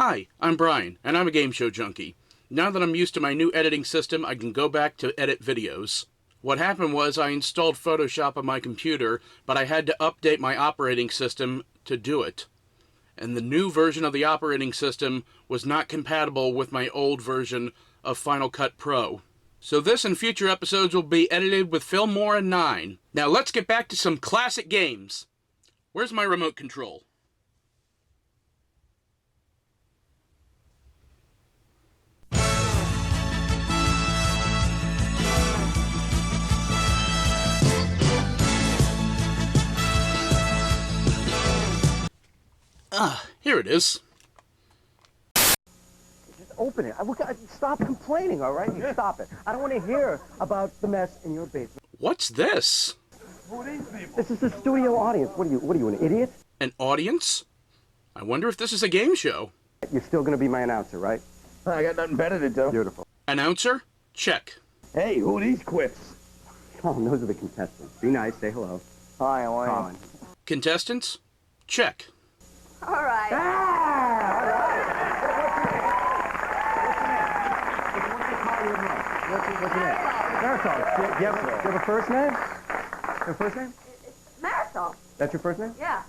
Hi, I'm Brian, and I'm a game show junkie. Now that I'm used to my new editing system, I can go back to edit videos. What happened was I installed Photoshop on my computer, but I had to update my operating system to do it. And the new version of the operating system was not compatible with my old version of Final Cut Pro. So this and future episodes will be edited with Filmora 9. Now let's get back to some classic games. Where's my remote control? Here it is. Just open it. Stop complaining, all right? You stop it. I don't want to hear about the mess in your basement. What's this? Who are these people? This is the studio audience. What are you, an idiot? An audience? I wonder if this is a game show. You're still going to be my announcer, right? I got nothing better to do. Beautiful. Announcer? Check. Hey, who are these quits? Oh, those are the contestants. Be nice. Say hello. Hi, how are you? Colin. Contestants? Check. All right. What's your name? Marisol. Do you have a first name? Your first name? Marisol. That's your first name? Yeah.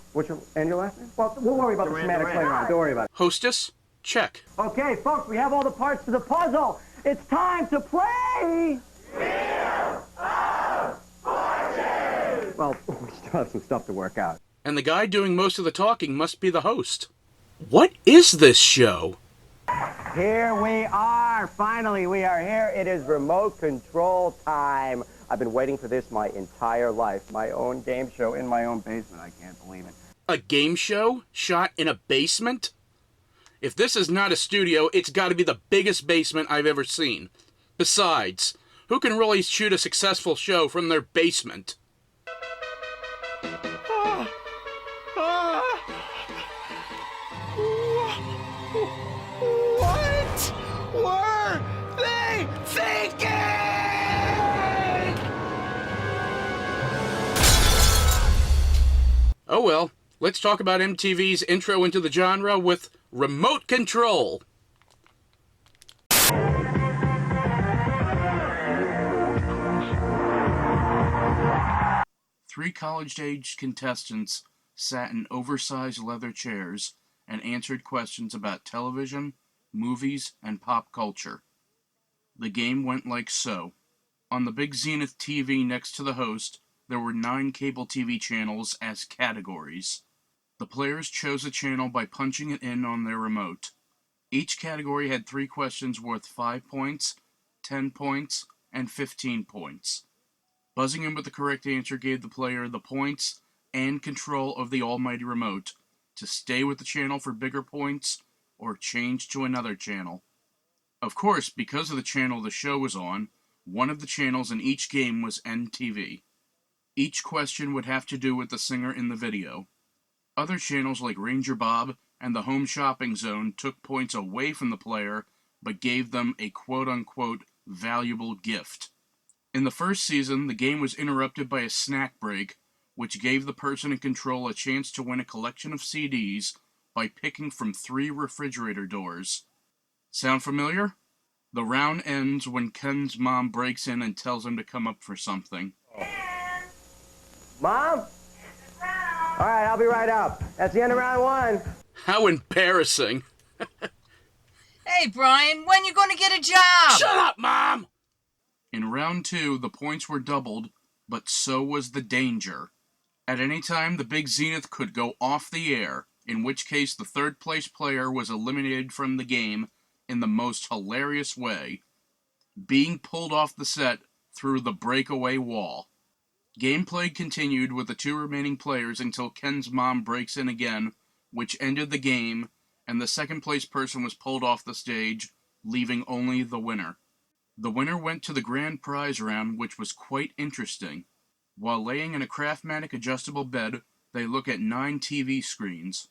And your last name? Well, we'll worry about the semantics later on. Don't worry about it. Hostess? Check. Okay, folks, we have all the parts to the puzzle. It's time to play! Wheel of Fortune! Well, we still have some stuff to work out. And the guy doing most of the talking must be the host. What is this show? Here we are. Finally, we are here. It is remote control time. I've been waiting for this my entire life. My own game show in my own basement. I can't believe it. A game show shot in a basement? If this is not a studio, it's got to be the biggest basement I've ever seen. Besides, who can really shoot a successful show from their basement? What were they thinking? Oh well, let's talk about MTV's intro into the genre with Remote Control. Three college-aged contestants sat in oversized leather chairs and answered questions about television, movies, and pop culture. The game went like so. On the big Zenith TV next to the host, there were 9 cable TV channels as categories. The players chose a channel by punching it in on their remote. Each category had 3 questions worth 5 points, 10 points, and 15 points. Buzzing in with the correct answer gave the player the points and control of the almighty remote to stay with the channel for bigger points or change to another channel. Of course, because of the channel the show was on, one of the channels in each game was MTV. Each question would have to do with the singer in the video. Other channels like Ranger Bob and the Home Shopping Zone took points away from the player, but gave them a quote-unquote valuable gift. In the first season, the game was interrupted by a snack break, which gave the person in control a chance to win a collection of CDs by picking from 3 refrigerator doors. Sound familiar? The round ends when Ken's mom breaks in and tells him to come up for something. Mom? All right, I'll be right up. That's the end of round 1. How embarrassing. Hey, Brian, when you gonna get a job? Shut up, Mom! In round 2, the points were doubled, but so was the danger. At any time, the big Zenith could go off the air, in which case the third-place player was eliminated from the game in the most hilarious way, being pulled off the set through the breakaway wall. Gameplay continued with the 2 remaining players until Ken's mom breaks in again, which ended the game, and the second-place person was pulled off the stage, leaving only the winner. The winner went to the grand prize round, which was quite interesting. While laying in a Craftmatic adjustable bed, they look at 9 TV screens.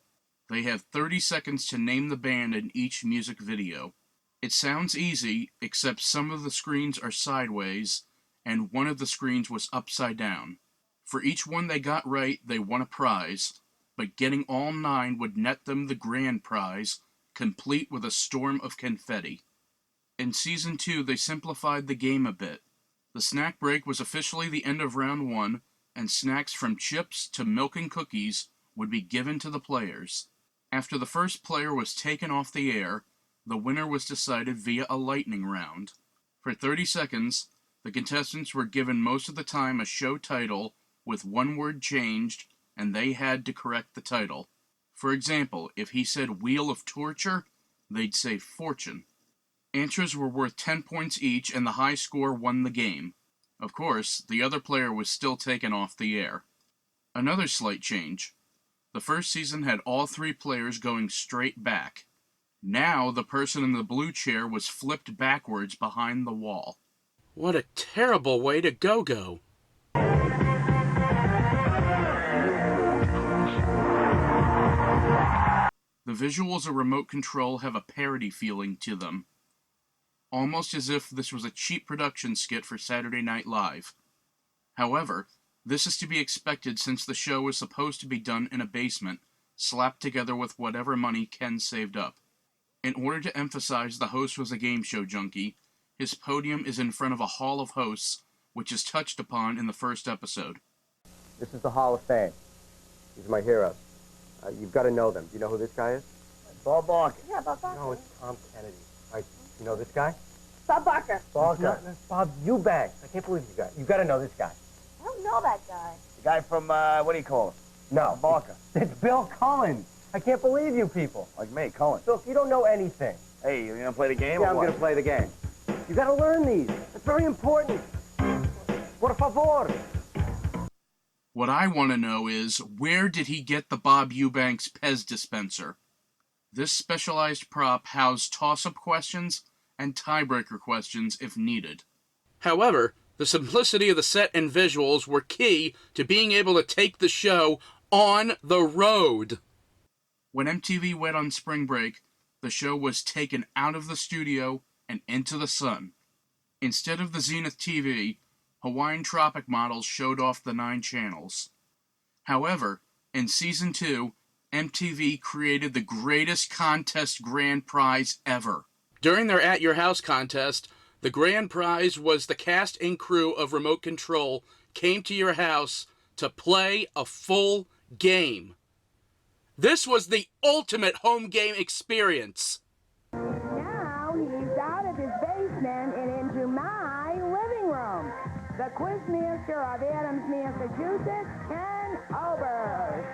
They have 30 seconds to name the band in each music video. It sounds easy, except some of the screens are sideways, and one of the screens was upside down. For each one they got right, they won a prize, but getting all 9 would net them the grand prize, complete with a storm of confetti. In Season 2, they simplified the game a bit. The snack break was officially the end of Round 1, and snacks from chips to milk and cookies would be given to the players. After the first player was taken off the air, the winner was decided via a lightning round. For 30 seconds, the contestants were given most of the time a show title with one word changed, and they had to correct the title. For example, if he said Wheel of Torture, they'd say Fortune. Answers were worth 10 points each, and the high score won the game. Of course, the other player was still taken off the air. Another slight change. The first season had all 3 players going straight back. Now, the person in the blue chair was flipped backwards behind the wall. What a terrible way to go-go. The visuals of Remote Control have a parody feeling to them, almost as if this was a cheap production skit for Saturday Night Live. However, this is to be expected since the show is supposed to be done in a basement, slapped together with whatever money Ken saved up. In order to emphasize the host was a game show junkie, his podium is in front of a hall of hosts, which is touched upon in the first episode. This is the Hall of Fame. These are my heroes. You've got to know them. Do you know who this guy is? Bob Barker. Yeah, Bob Barker. No, it's Tom Kennedy. All right, you know this guy? Bob Barker. That's Bob Eubanks. I can't believe you've got to know this guy. I don't know that guy. The guy from, what do you call him? No. Barker. It's Bill Cullen. I can't believe you people. Like me, Cullen. So if you don't know anything, Hey, you gonna play the game yeah, or I'm what? going to play the game. You got to learn these. It's very important. Por favor. What I want to know is, where did he get the Bob Eubanks Pez dispenser? This specialized prop housed toss-up questions and tiebreaker questions if needed. However, the simplicity of the set and visuals were key to being able to take the show on the road. When MTV went on spring break, the show was taken out of the studio and into the sun. Instead of the Zenith TV, Hawaiian Tropic models showed off the 9 channels. However, in Season 2, MTV created the greatest contest grand prize ever. During their At Your House contest, the grand prize was the cast and crew of Remote Control came to your house to play a full game. This was the ultimate home game experience. Now he's out of his basement and into my living room. The Quizmaster of Adams, Massachusetts, Ken Ober.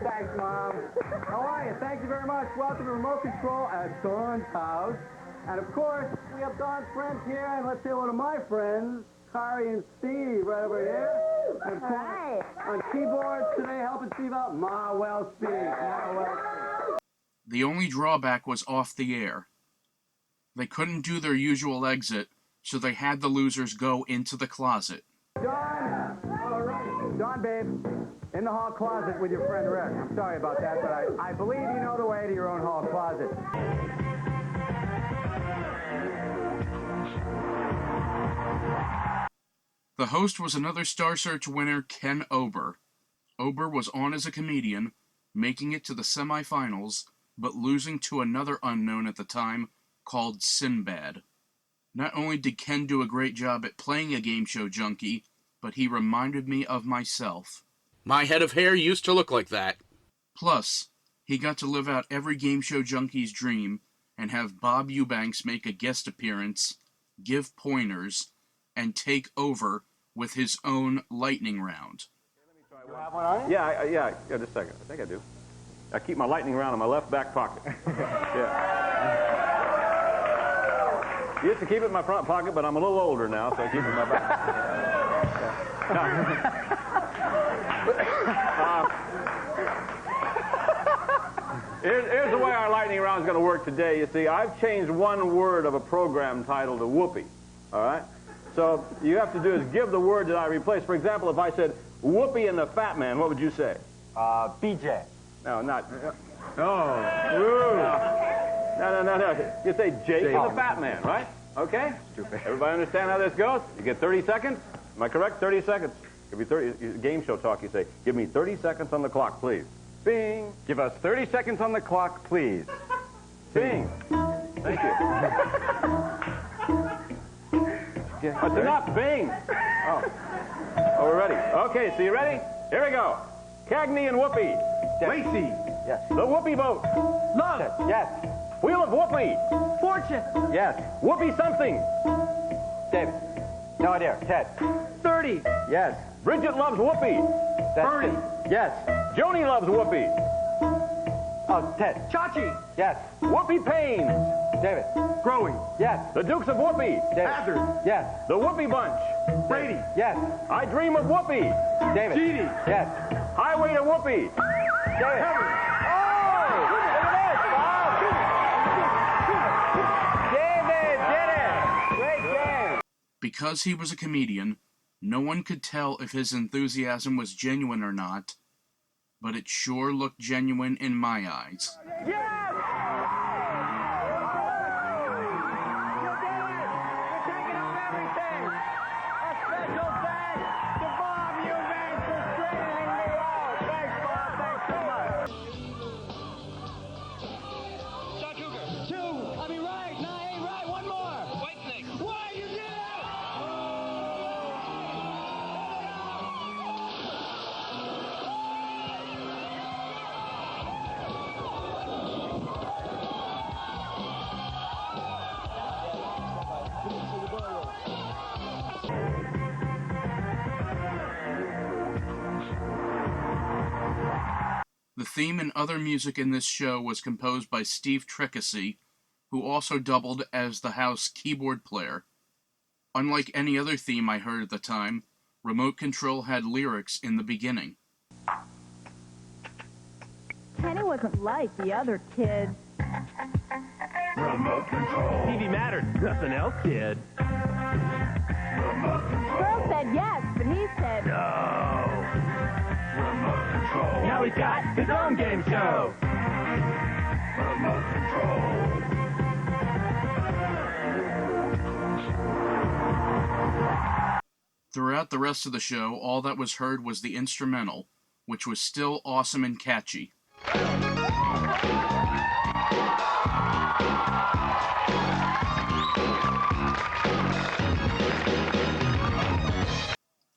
Thanks, Mom. How are you? Thank you very much. Welcome to Remote Control at Dawn's house. And of course, we have Dawn's friends here, and let's say hello to my friends, Kari and Steve, right over here. And of course, on keyboards today, helping Steve out, Ma Well Speak. Ma Well Speak. The only drawback was off the air. They couldn't do their usual exit, so they had the losers go into the closet. Dawn, all right. Dawn, babe, in the hall closet with your friend Rick. I'm sorry about that, but I believe you know the way to your own hall closet. The host was another Star Search winner, Ken Ober. Ober was on as a comedian, making it to the semifinals, but losing to another unknown at the time called Sinbad. Not only did Ken do a great job at playing a game show junkie, but he reminded me of myself. My head of hair used to look like that. Plus, he got to live out every game show junkie's dream and have Bob Eubanks make a guest appearance, give pointers, and take over with his own lightning round. You have one on you? Yeah, just a second. I think I do. I keep my lightning round in my left back pocket. Yeah. Used to keep it in my front pocket, but I'm a little older now, so I keep it in my back. Here's the way our lightning round is going to work today. You see, I've changed one word of a program title to Whoopi. All right? So you have to do is give the word that I replaced. For example, if I said Whoopi and the Fat Man, what would you say? BJ. No, not. Oh. No. You say Jake and the Fat Man, right? Okay? Stupid. Everybody understand how this goes? You get 30 seconds. Am I correct? 30 seconds. Give me 30, game show talk, you say, give me 30 seconds on the clock, please. Bing. Give us 30 seconds on the clock, please. Bing. Thank you. That's enough. Bing. Oh, we're ready. Okay, so you ready? Here we go. Cagney and Whoopi. Lacey. Yes. The Whoopi boat. Love. Yes. Wheel of Whoopi. Fortune. Yes. Whoopi something. David. No idea. Ted. 30. Yes. Bridget loves Whoopi. That's Bernie. Yes. Joni loves Whoopi. Oh, Ted. Chachi. Yes. Whoopi Paines. David. Growing. Yes. The Dukes of Whoopi. David. Hazard. Yes. The Whoopi Bunch. Brady. Yes. I Dream of Whoopi. David. Dee Dee. Yes. Highway to Whoopi. David. Oh! Look at this. Wow. David did it. Great game. Because he was a comedian, no one could tell if his enthusiasm was genuine or not, but it sure looked genuine in my eyes. The theme and other music in this show was composed by Steve Trickasy, who also doubled as the house keyboard player. Unlike any other theme I heard at the time, Remote Control had lyrics in the beginning. Kenny wasn't like the other kids. Remote control. TV mattered. Nothing else did. Remote control. Girl said yes, but he said No. Remote control. Now he's got his own game show. Remote control. Throughout the rest of the show, all that was heard was the instrumental, which was still awesome and catchy.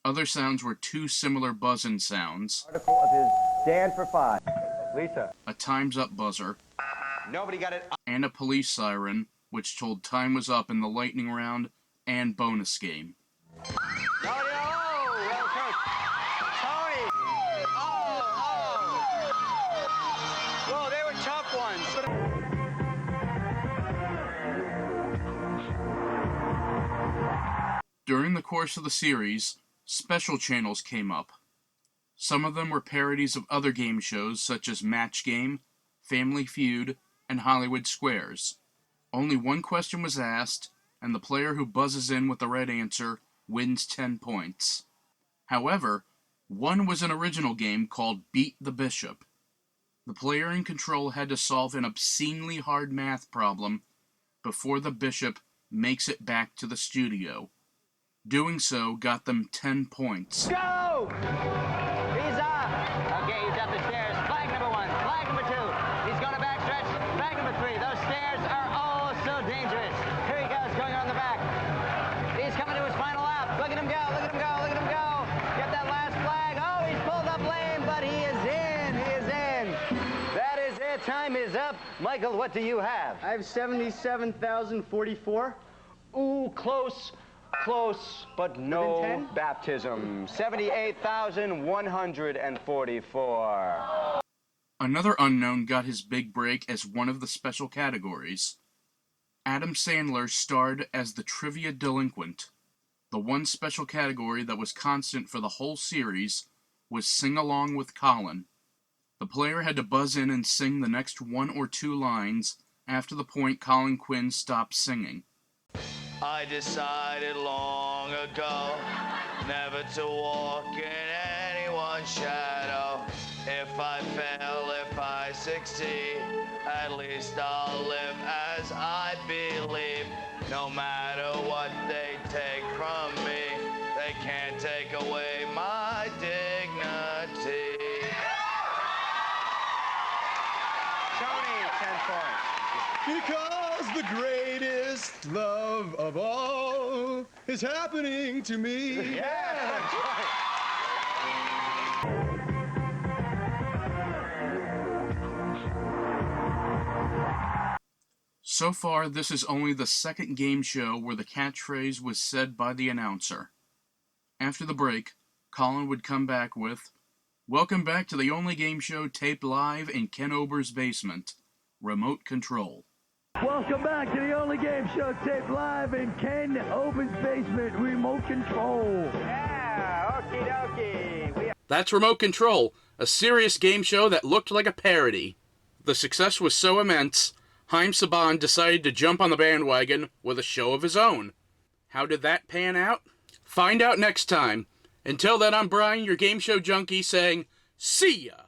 Other sounds were two similar buzzing sounds, Article of his stand for 5. Lisa. a time's up buzzer, Nobody got it. and a police siren, which told time was up in the lightning round and bonus game. Well coached. Tony. Whoa, they were tough ones. During the course of the series, special channels came up. Some of them were parodies of other game shows such as Match Game, Family Feud, and Hollywood Squares. Only one question was asked, and the player who buzzes in with the right answer wins 10 points. However, one was an original game called Beat the Bishop. The player in control had to solve an obscenely hard math problem before the bishop makes it back to the studio. Doing so got them 10 points. Go! He's up. Okay, he's up the stairs. Flag number 1, flag number 2. He's going to backstretch. Flag number 3. Those stairs are oh so dangerous. Here he goes, going on the back. He's coming to his final lap. Look at him go, look at him go, look at him go. Get that last flag. Oh, he's pulled up lane, but he is in. He is in. That is it. Time is up. Michael, what do you have? I have 77,044. Ooh, close. Close, but no Within 10? baptism. 78,144. Another unknown got his big break as one of the special categories. Adam Sandler starred as the trivia delinquent. The one special category that was constant for the whole series was Sing Along with Colin. The player had to buzz in and sing the next 1 or 2 lines after the point Colin Quinn stopped singing. I decided long ago never to walk in anyone's shadow. If I fail, if I succeed, at least I'll live as I believe. No matter what they take from me, they can't take away my Because the greatest love of all is happening to me. Yeah, that's right. So far, this is only the second game show where the catchphrase was said by the announcer. After the break, Colin would come back with, "Welcome back to the only game show taped live in Ken Ober's basement, Remote Control." Welcome back to the only game show taped live in Ken Ober's basement, Remote Control. Yeah, okie dokie. That's Remote Control, a serious game show that looked like a parody. The success was so immense, Haim Saban decided to jump on the bandwagon with a show of his own. How did that pan out? Find out next time. Until then, I'm Brian, your game show junkie, saying, see ya!